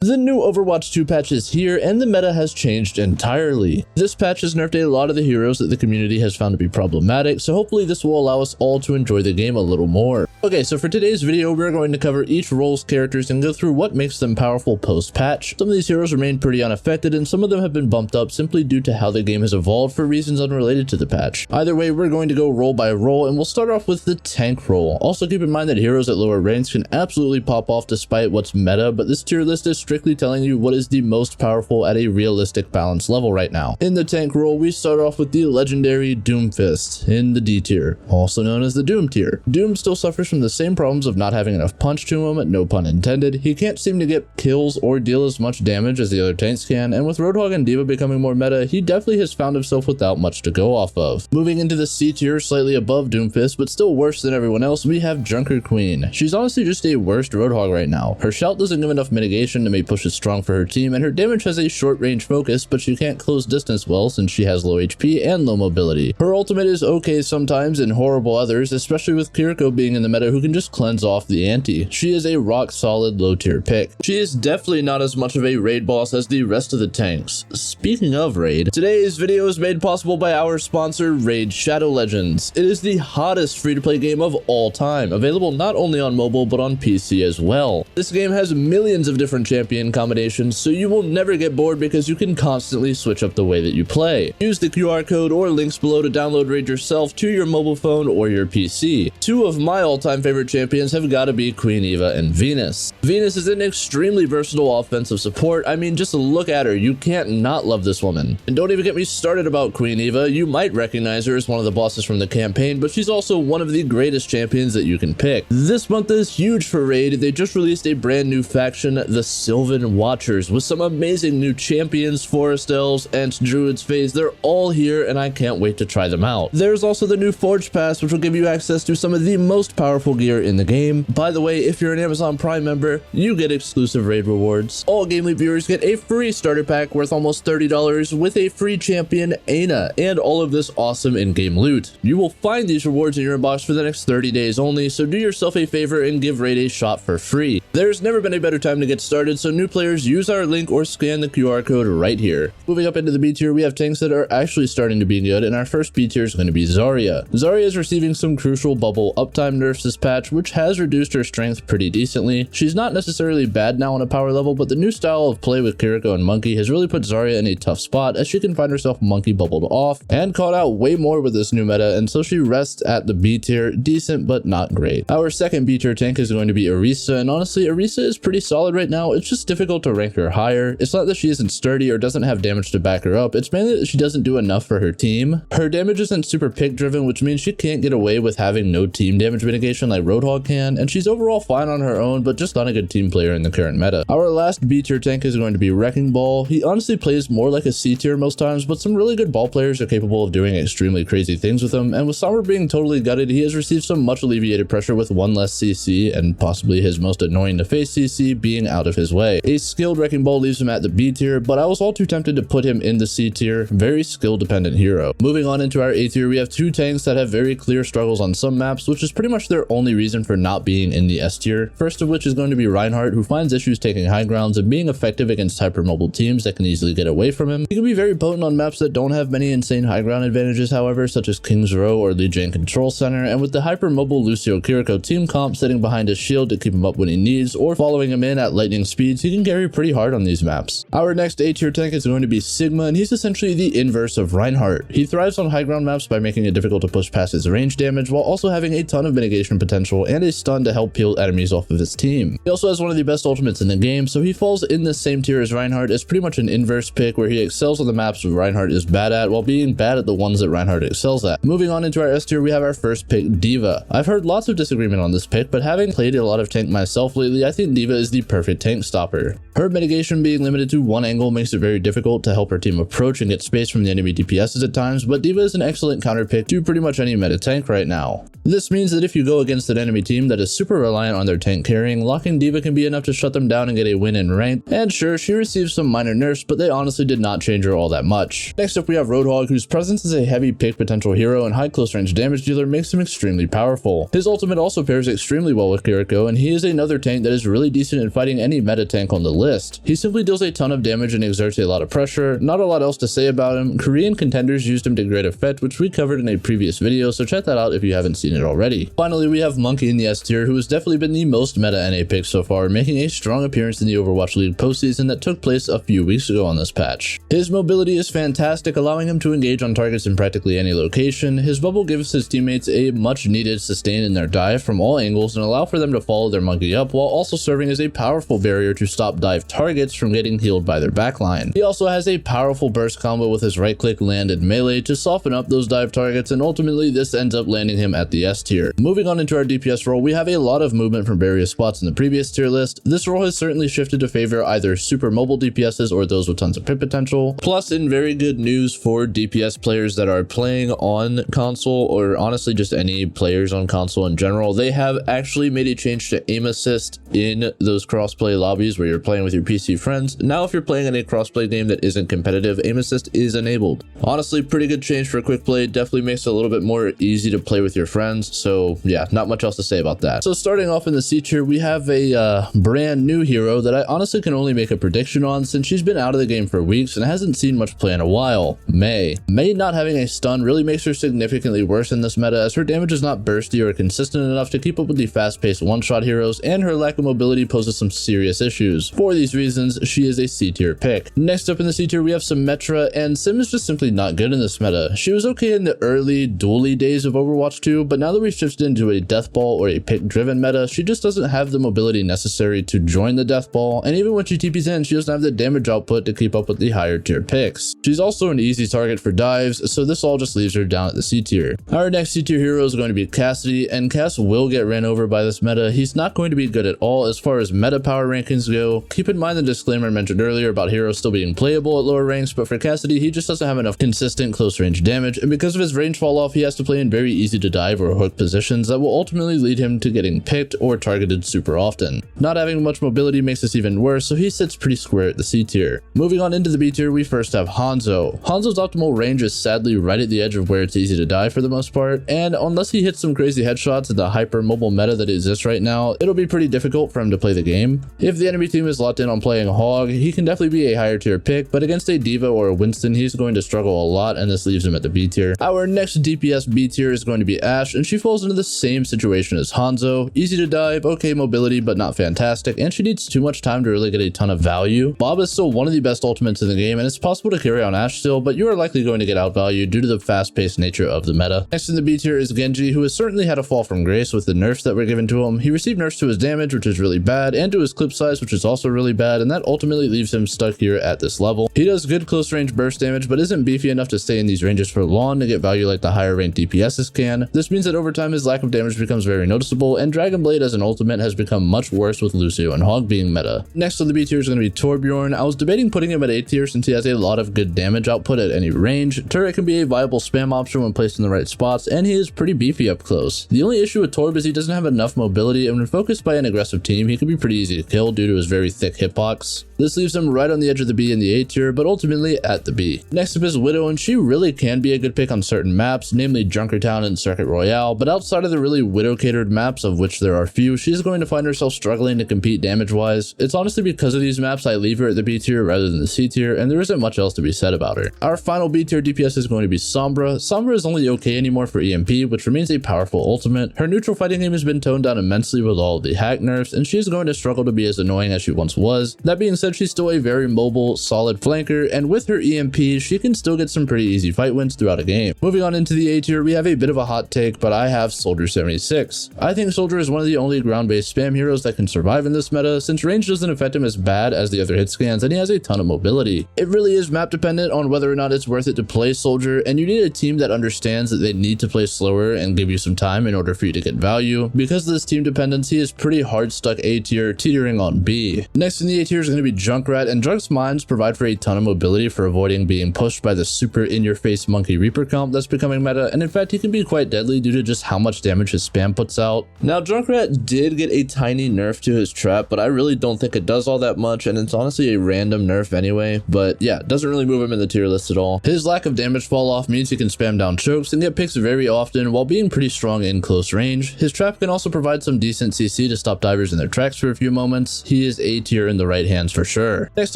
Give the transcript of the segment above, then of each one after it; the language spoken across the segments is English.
The new Overwatch 2 patch is here, and the meta has changed entirely. This patch has nerfed a lot of the heroes that the community has found to be problematic, so hopefully this will allow us all to enjoy the game a little more. Okay, so for today's video, we're going to cover each role's characters and go through what makes them powerful post-patch. Some of these heroes remain pretty unaffected, and some of them have been bumped up simply due to how the game has evolved for reasons unrelated to the patch. Either way, we're going to go role by role, and we'll start off with the tank role. Also keep in mind that heroes at lower ranks can absolutely pop off despite what's meta, but this tier list is strictly telling you what is the most powerful at a realistic balance level right now. In the tank role, we start off with the legendary Doomfist in the D tier, also known as the Doom tier. Doom still suffers from the same problems of not having enough punch to him, no pun intended. He can't seem to get kills or deal as much damage as the other tanks can, and with Roadhog and D.Va becoming more meta, he definitely has found himself without much to go off of. Moving into the C tier, slightly above Doomfist, but still worse than everyone else, we have Junker Queen. She's honestly just a worst Roadhog right now. Her shout doesn't give enough mitigation to make pushes strong for her team, and her damage has a short range focus, but she can't close distance well since she has low HP and low mobility. Her ultimate is okay sometimes and horrible others, especially with Kiriko being in the meta who can just cleanse off the ante. She is a rock solid low tier pick. She is definitely not as much of a raid boss as the rest of the tanks. Speaking of raid, today's video is made possible by our sponsor Raid Shadow Legends. It is the hottest free-to-play game of all time, available not only on mobile but on PC as well. This game has millions of different champion combinations, so you will never get bored because you can constantly switch up the way that you play. Use the QR code or links below to download Raid yourself to your mobile phone or your PC. Two of my all-time favorite champions have got to be Queen Eva and Venus. Venus is an extremely versatile offensive support. I mean, just look at her. You can't not love this woman. And don't even get me started about Queen Eva. You might recognize her as one of the bosses from the campaign, but she's also one of the greatest champions that you can pick. This month is huge for Raid. They just released a brand new faction, the Sylvan Watchers, with some amazing new champions, forest elves, and druids phase. They're all here, and I can't wait to try them out. There's also the new Forge Pass, which will give you access to some of the most powerful gear in the game. By the way, if you're an Amazon Prime member, you get exclusive Raid rewards. All GameLeap viewers get a free starter pack worth almost $30 with a free champion, Ana, and all of this awesome in-game loot. You will find these rewards in your inbox for the next 30 days only, so do yourself a favor and give Raid a shot for free. There's never been a better time to get started, so new players use our link or scan the QR code right here. Moving up into the B tier, we have tanks that are actually starting to be good, and our first B tier is going to be Zarya. Zarya is receiving some crucial bubble uptime nerfs this patch, which has reduced her strength pretty decently. She's not necessarily bad now on a power level, but the new style of play with Kiriko and Monkey has really put Zarya in a tough spot, as she can find herself monkey bubbled off and caught out way more with this new meta, and so she rests at the B tier, decent but not great. Our second B tier tank is going to be Orisa, and honestly, Orisa is pretty solid right now. It's just difficult to rank her higher. It's not that she isn't sturdy or doesn't have damage to back her up, it's mainly that she doesn't do enough for her team. Her damage isn't super pick driven, which means she can't get away with having no team damage mitigation like Roadhog can, and she's overall fine on her own, but just not a good team player in the current meta. Our last B tier tank is going to be Wrecking Ball. He honestly plays more like a C tier most times, but some really good ball players are capable of doing extremely crazy things with him, and with Summer being totally gutted, he has received some much alleviated pressure with one less CC, and possibly his most annoying to face CC being out of his way. A skilled Wrecking Ball leaves him at the B tier, but I was all too tempted to put him in the C tier. Very skill dependent hero. Moving on into our A tier, we have two tanks that have very clear struggles on some maps, which is pretty much their only reason for not being in the S tier. First of which is going to be Reinhardt, who finds issues taking high grounds and being effective against hypermobile teams that can easily get away from him. He can be very potent on maps that don't have many insane high ground advantages, however, such as King's Row or Lee Jane Control Center, and with the hypermobile Lucio Kiriko team comp sitting behind his shield to keep him up when he needs, or following him in at lightning speeds, he can carry pretty hard on these maps. Our next A tier tank is going to be Sigma, and he's essentially the inverse of Reinhardt. He thrives on high ground maps by making it difficult to push past his range damage, while also having a ton of mitigation potential and a stun to help peel enemies off of his team. He also has one of the best ultimates in the game, so he falls in the same tier as Reinhardt. It's pretty much an inverse pick where he excels on the maps Reinhardt is bad at, while being bad at the ones that Reinhardt excels at. Moving on into our S tier, we have our first pick, D.Va. I've heard lots of disagreement on this pick, but having played a lot of tank myself lately, I think D.Va is the perfect tank stopper. Her mitigation being limited to one angle makes it very difficult to help her team approach and get space from the enemy DPSs at times, but D.Va is an excellent counter pick to pretty much any meta tank right now. This means that if you go against an enemy team that is super reliant on their tank carrying, locking D.Va can be enough to shut them down and get a win in ranked, and sure, she receives some minor nerfs, but they honestly did not change her all that much. Next up we have Roadhog, whose presence as a heavy pick potential hero and high close range damage dealer makes him extremely powerful. His ultimate also pairs extremely well with Kiriko, and he is another tank that is really decent in fighting any meta tank on the list, list. He simply deals a ton of damage and exerts a lot of pressure. Not a lot else to say about him. Korean contenders used him to great effect, which we covered in a previous video, so check that out if you haven't seen it already. Finally, we have Monkey in the S tier, who has definitely been the most meta NA pick so far, making a strong appearance in the Overwatch League postseason that took place a few weeks ago on this patch. His mobility is fantastic, allowing him to engage on targets in practically any location. His bubble gives his teammates a much needed sustain in their dive from all angles and allow for them to follow their monkey up, while also serving as a powerful barrier to stop dive targets from getting healed by their backline. He also has a powerful burst combo with his right click land and melee to soften up those dive targets, and ultimately this ends up landing him at the S tier. Moving on into our DPS role, we have a lot of movement from various spots in the previous tier list. This role has certainly shifted to favor either super mobile DPSs or those with tons of pit potential. Plus, in very good news for DPS players that are playing on console, or honestly just any players on console in general, they have actually made a change to aim assist in those crossplay lobbies where you're playing with your PC friends. Now if you're playing in a crossplay game that isn't competitive, aim assist is enabled. Honestly, pretty good change for quick play. Definitely makes it a little bit more easy to play with your friends. So yeah, not much else to say about that. So starting off in the C tier, we have a brand new hero that I honestly can only make a prediction on since she's been out of the game for weeks and hasn't seen much play in a while. Mei not having a stun really makes her significantly worse in this meta, as her damage is not bursty or consistent enough to keep up with the fast-paced one-shot heroes, and her lack of mobility poses some serious issues. For these reasons, she is a C tier pick. Next up in the C tier, we have Symmetra, and Sim is just simply not good in this meta. She was okay in the early dually days of Overwatch 2, but now that we've shifted into a death ball or a pick-driven meta, she just doesn't have the mobility necessary to join the death ball, and even when she TPs in, she doesn't have the damage output to keep up with the higher tier picks. She's also an easy target for dives, so this all just leaves her down at the C tier. Our next C tier hero is going to be Cassidy, and Cass will get ran over by this meta. He's not going to be good at all as far as meta power rankings go. Keep in mind the disclaimer I mentioned earlier about heroes still being playable at lower ranks, but for Cassidy, he just doesn't have enough consistent close range damage, and because of his range fall off, he has to play in very easy to dive or hook positions that will ultimately lead him to getting picked or targeted super often. Not having much mobility makes this even worse, so he sits pretty square at the C tier. Moving on into the B tier, we first have Hanzo. Hanzo's optimal range is sadly right at the edge of where it's easy to die for the most part, and unless he hits some crazy headshots in the hyper mobile meta that exists right now, it'll be pretty difficult for him to play the game. If the enemy team is locked in on playing Hog, he can definitely be a higher tier pick, but against a Diva or a Winston, he's going to struggle a lot, and this leaves him at the B tier. Our next DPS B tier is going to be Ashe, and she falls into the same situation as Hanzo. Easy to dive, okay mobility, but not fantastic, and she needs too much time to really get a ton of value. Bob is still one of the best ultimates in the game, and it's possible to carry on Ashe still, but you are likely going to get outvalued due to the fast-paced nature of the meta. Next in the B tier is Genji, who has certainly had a fall from grace with the nerfs that were given to him. He received nerfs to his damage, which is really bad, and to his clip size, which is also really bad, and that ultimately leaves him stuck here at this level. He does good close range burst damage, but isn't beefy enough to stay in these ranges for long to get value like the higher ranked DPSs can. This means that over time his lack of damage becomes very noticeable, and Dragon Blade as an ultimate has become much worse with Lucio and Hog being meta. Next on the B tier is going to be Torbjorn. I was debating putting him at A tier since he has a lot of good damage output at any range. Turret can be a viable spam option when placed in the right spots, and he is pretty beefy up close. The only issue with Torb is he doesn't have enough mobility, and when focused by an aggressive team, he can be pretty easy to kill due to his very thick hitbox. This leaves him right on the edge of the B in the A tier, but ultimately at the B. Next up is Widow, and she really can be a good pick on certain maps, namely Junkertown and Circuit Royale, but outside of the really Widow-catered maps, of which there are few, she's going to find herself struggling to compete damage-wise. It's honestly because of these maps I leave her at the B tier rather than the C tier, and there isn't much else to be said about her. Our final B tier DPS is going to be Sombra. Sombra is only okay anymore for EMP, which remains a powerful ultimate. Her neutral fighting game has been toned down immensely with all of the hack nerfs, and she's going to struggle to be as annoying as she once was. That being said, she's still a very mobile, solid flanker, and with her EMP, she can still get some pretty easy fight wins throughout a game. Moving on into the A tier, we have a bit of a hot take, but I have Soldier 76. I think Soldier is one of the only ground-based spam heroes that can survive in this meta, since range doesn't affect him as bad as the other hit scans, and he has a ton of mobility. It really is map dependent on whether or not it's worth it to play Soldier, and you need a team that understands that they need to play slower and give you some time in order for you to get value. Because of this team dependency, is pretty hard stuck A tier, teetering on B. Next in the A tier is going to be Junkrat, and Junk's mines provide for a ton of mobility for avoiding being pushed by the super in-your-face Monkey Reaper comp that's becoming meta, and in fact he can be quite deadly due to just how much damage his spam puts out. Now Junkrat did get a tiny nerf to his trap, but I really don't think it does all that much, and it's honestly a random nerf anyway, but yeah, it doesn't really move him in the tier list at all. His lack of damage fall off means he can spam down chokes and get picks very often while being pretty strong in close range. His trap can also provide some decent CC to stop divers in their tracks for a few moments. He is A tier tier in the right hands for sure. Next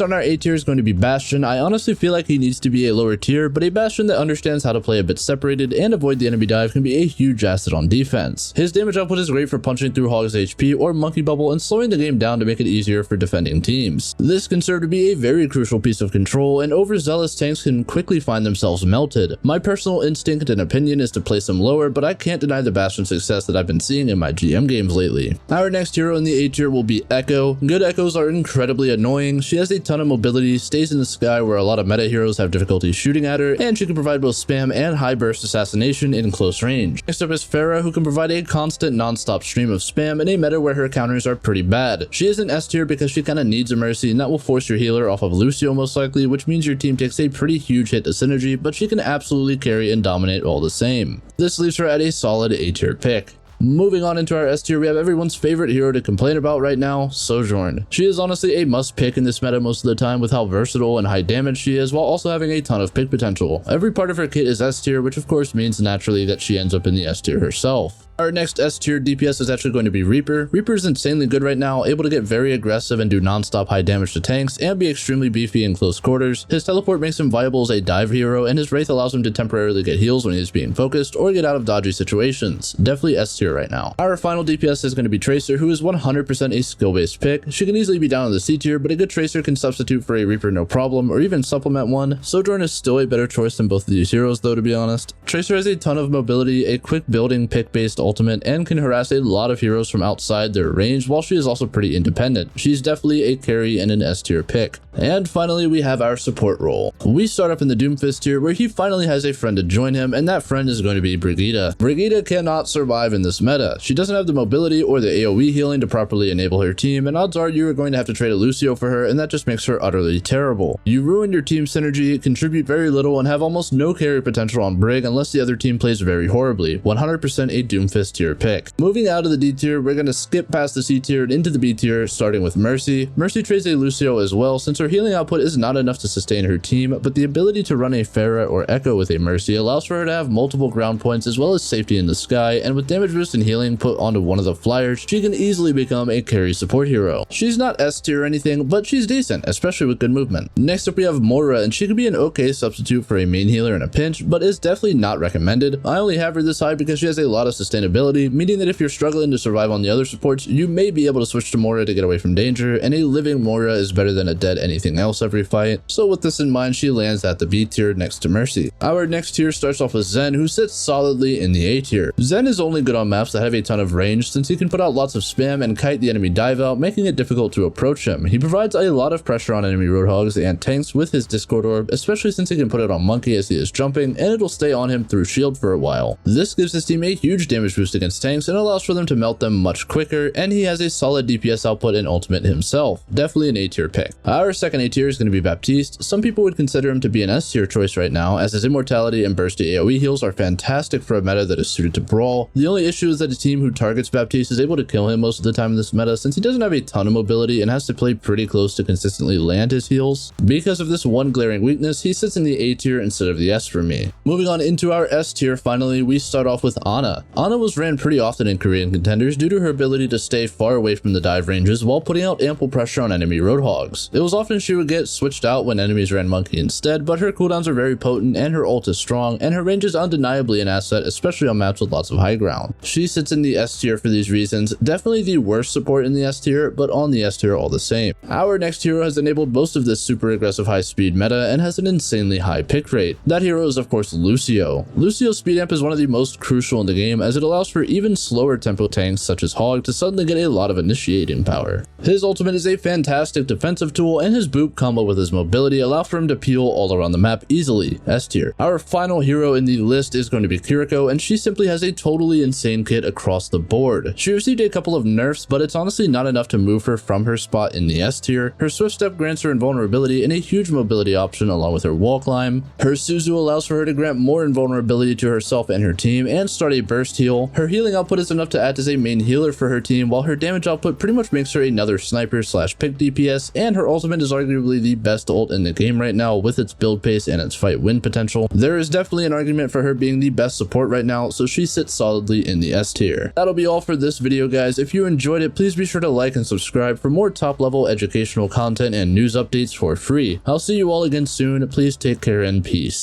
on our A tier is going to be Bastion. I honestly feel like he needs to be a lower tier, but a Bastion that understands how to play a bit separated and avoid the enemy dive can be a huge asset on defense. His damage output is great for punching through Hog's HP or Monkey Bubble and slowing the game down to make it easier for defending teams. This can serve to be a very crucial piece of control, and overzealous tanks can quickly find themselves melted. My personal instinct and opinion is to place him lower, but I can't deny the Bastion success that I've been seeing in my GM games lately. Our next hero in the A tier will be Echo. Good Echoes are incredibly annoying. She has a ton of mobility, stays in the sky where a lot of meta heroes have difficulty shooting at her, and she can provide both spam and high burst assassination in close range. Next up is Pharah, who can provide a constant non-stop stream of spam in a meta where her counters are pretty bad. She is an S tier because she kinda needs a mercy, and that will force your healer off of Lucio most likely, which means your team takes a pretty huge hit to synergy, but she can absolutely carry and dominate all the same. This leaves her at a solid A tier pick. Moving on into our S tier, we have everyone's favorite hero to complain about right now, Sojourn. She is honestly a must pick in this meta most of the time with how versatile and high damage she is, while also having a ton of pick potential. Every part of her kit is S tier, which of course means naturally that she ends up in the S tier herself. Our next S tier DPS is actually going to be Reaper. Reaper is insanely good right now, able to get very aggressive and do non-stop high damage to tanks and be extremely beefy in close quarters. His teleport makes him viable as a dive hero, and his Wraith allows him to temporarily get heals when he is being focused or get out of dodgy situations. Definitely S tier right now. Our final DPS is going to be Tracer, who is 100% a skill-based pick. She can easily be down in the C tier, but a good Tracer can substitute for a Reaper no problem, or even supplement one. Sojourn is still a better choice than both of these heroes though, to be honest. Tracer has a ton of mobility, a quick building pick-based ultimate, and can harass a lot of heroes from outside their range, while she is also pretty independent. She's definitely a carry and an S tier pick. And finally, we have our support role. We start up in the Doomfist tier, where he finally has a friend to join him, and that friend is going to be Brigitte. Brigitte cannot survive in this meta. She doesn't have the mobility or the AoE healing to properly enable her team, and odds are you are going to have to trade a Lucio for her, and that just makes her utterly terrible. You ruin your team synergy, contribute very little, and have almost no carry potential on Brig unless the other team plays very horribly. 100% a Doomfist tier pick. Moving out of the D tier, we're going to skip past the C tier and into the B tier, starting with Mercy. Mercy trades a Lucio as well, since her healing output is not enough to sustain her team, but the ability to run a Pharah or Echo with a Mercy allows for her to have multiple ground points as well as safety in the sky, and with damage boost and healing put onto one of the flyers, she can easily become a carry support hero. She's not S tier or anything, but she's decent, especially with good movement. Next up we have Moira, and she can be an okay substitute for a main healer in a pinch, but is definitely not recommended. I only have her this high because she has a lot of sustainability, meaning that if you're struggling to survive on the other supports, you may be able to switch to Moira to get away from danger, and a living Moira is better than a dead anything else every fight. So with this in mind, she lands at the B tier next to Mercy. Our next tier starts off with Zen, who sits solidly in the A tier. Zen is only good on maps that have a ton of range, since he can put out lots of spam and kite the enemy dive out, making it difficult to approach him. He provides a lot of pressure on enemy Roadhogs and tanks with his Discord Orb, especially since he can put it on Monkey as he is jumping, and it'll stay on him through shield for a while. This gives his team a huge damage boost against tanks and allows for them to melt them much quicker, and he has a solid DPS output and ultimate himself. Definitely an A tier pick. Our second A tier is going to be Baptiste. Some people would consider him to be an S tier choice right now, as his immortality and bursty AoE heals are fantastic for a meta that is suited to brawl. The only issue is that a team who targets Baptiste is able to kill him most of the time in this meta, since he doesn't have a ton of mobility and has to play pretty close to consistently land his heals. Because of this one glaring weakness, he sits in the A tier instead of the S for me. Moving on into our S tier, finally, we start off with Ana. Ana was ran pretty often in Korean contenders due to her ability to stay far away from the dive ranges while putting out ample pressure on enemy Roadhogs. It was often she would get switched out when enemies ran Monkey instead, but her cooldowns are very potent and her ult is strong, and her range is undeniably an asset, especially on maps with lots of high ground. She sits in the S tier for these reasons, definitely the worst support in the S tier, but on the S tier all the same. Our next hero has enabled most of this super aggressive high speed meta and has an insanely high pick rate. That hero is of course Lucio. Lucio's speed amp is one of the most crucial in the game, as it allows for even slower tempo tanks such as Hog to suddenly get a lot of initiating power. His ultimate is a fantastic defensive tool, and his boop combo with his mobility allow for him to peel all around the map easily. S tier. Our final hero in the list is going to be Kiriko, and she simply has a totally insane kit across the board. She received a couple of nerfs, but it's honestly not enough to move her from her spot in the S tier. Her Swift Step grants her invulnerability and a huge mobility option along with her wall climb. Her Suzu allows for her to grant more invulnerability to herself and her team and start a burst heal. potential. Her healing output is enough to act as a main healer for her team, while her damage output pretty much makes her another sniper slash pick DPS, and her ultimate is arguably the best ult in the game right now with its build pace and its fight win potential. There is definitely an argument for her being the best support right now, so she sits solidly in the S tier. That'll be all for this video, guys. If you enjoyed it, please be sure to like and subscribe for more top level educational content and news updates for free. I'll see you all again soon. Please take care and peace.